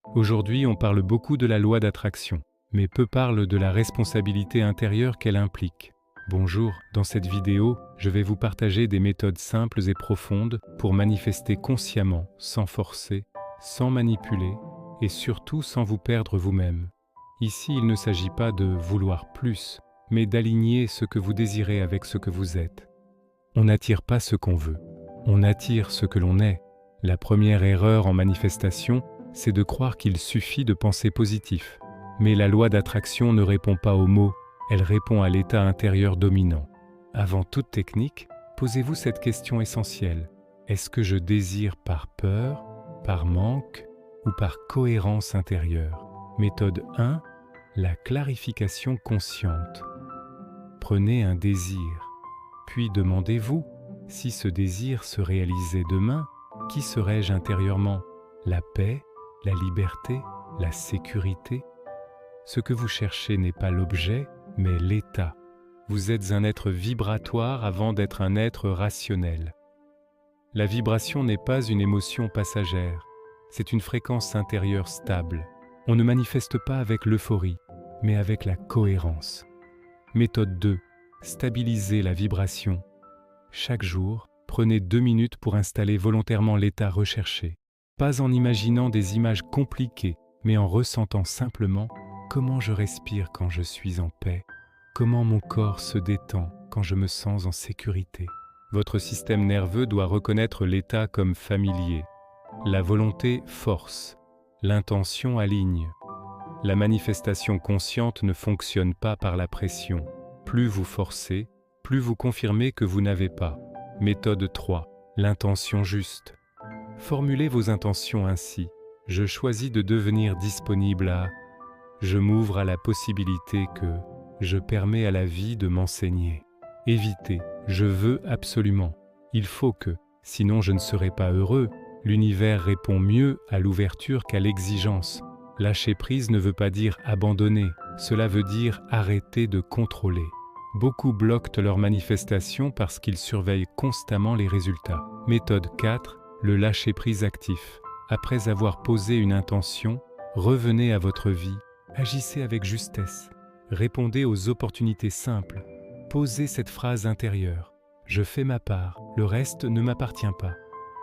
Aujourd'hui, on parle beaucoup de la loi d'attraction, mais peu parlent de la responsabilité intérieure qu'elle implique. Bonjour, dans cette vidéo, je vais vous partager des méthodes simples et profondes pour manifester consciemment, sans forcer, sans manipuler et surtout sans vous perdre vous-même. Ici, il ne s'agit pas de vouloir plus, mais d'aligner ce que vous désirez avec ce que vous êtes. On n'attire pas ce qu'on veut, on attire ce que l'on est. La première erreur en manifestation, c'est de croire qu'il suffit de penser positif. Mais la loi d'attraction ne répond pas aux mots, elle répond à l'état intérieur dominant. Avant toute technique, posez-vous cette question essentielle. Est-ce que je désire par peur, par manque ou par cohérence intérieure? Méthode 1, la clarification consciente. Prenez un désir, puis demandez-vous, si ce désir se réalisait demain, qui serais-je intérieurement? La paix, la liberté, la sécurité? Ce que vous cherchez n'est pas l'objet, mais l'état. Vous êtes un être vibratoire avant d'être un être rationnel. La vibration n'est pas une émotion passagère, c'est une fréquence intérieure stable. On ne manifeste pas avec l'euphorie, mais avec la cohérence. Méthode 2. Stabiliser la vibration. Chaque jour, prenez 2 minutes pour installer volontairement l'état recherché. Pas en imaginant des images compliquées, mais en ressentant simplement comment je respire quand je suis en paix, comment mon corps se détend quand je me sens en sécurité. Votre système nerveux doit reconnaître l'état comme familier. La volonté force, l'intention aligne. La manifestation consciente ne fonctionne pas par la pression. Plus vous forcez, plus vous confirmez que vous n'avez pas. Méthode 3. L'intention juste. Formulez vos intentions ainsi. Je choisis de devenir disponible à... Je m'ouvre à la possibilité que... Je permets à la vie de m'enseigner. Évitez. Je veux absolument. Il faut que, sinon je ne serai pas heureux. L'univers répond mieux à l'ouverture qu'à l'exigence. Lâcher prise ne veut pas dire abandonner. Cela veut dire arrêter de contrôler. Beaucoup bloquent leur manifestation parce qu'ils surveillent constamment les résultats. Méthode 4. Le lâcher-prise actif. Après avoir posé une intention, revenez à votre vie, agissez avec justesse, répondez aux opportunités simples, posez cette phrase intérieure. Je fais ma part, le reste ne m'appartient pas.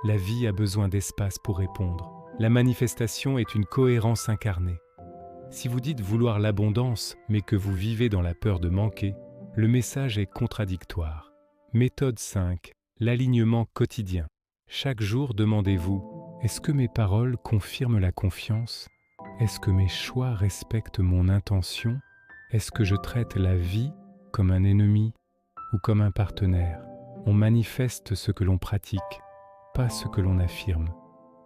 La vie a besoin d'espace pour répondre. La manifestation est une cohérence incarnée. Si vous dites vouloir l'abondance, mais que vous vivez dans la peur de manquer, le message est contradictoire. Méthode 5. L'alignement quotidien. Chaque jour, demandez-vous, est-ce que mes paroles confirment la confiance? Est-ce que mes choix respectent mon intention? Est-ce que je traite la vie comme un ennemi ou comme un partenaire? On manifeste ce que l'on pratique, pas ce que l'on affirme.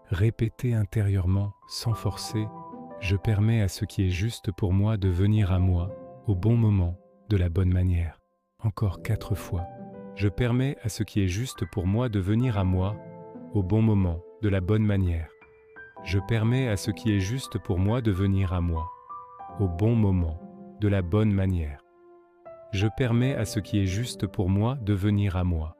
Répétez intérieurement, sans forcer, je permets à ce qui est juste pour moi de venir à moi, au bon moment, de la bonne manière. Encore 4 fois. Je permets à ce qui est juste pour moi de venir à moi, au bon moment, de la bonne manière. Je permets à ce qui est juste pour moi de venir à moi, au bon moment, de la bonne manière. Je permets à ce qui est juste pour moi de venir à moi.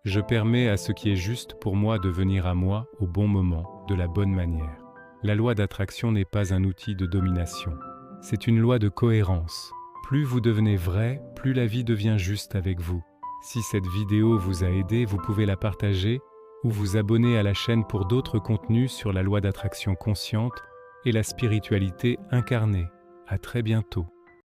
Je permets à ce qui est juste pour moi de venir à moi, au bon moment, de la bonne manière. La loi d'attraction n'est pas un outil de domination. C'est une loi de cohérence. Plus vous devenez vrai, plus la vie devient juste avec vous. Si cette vidéo vous a aidé, vous pouvez la partager ou vous abonner à la chaîne pour d'autres contenus sur la loi d'attraction consciente et la spiritualité incarnée. À très bientôt.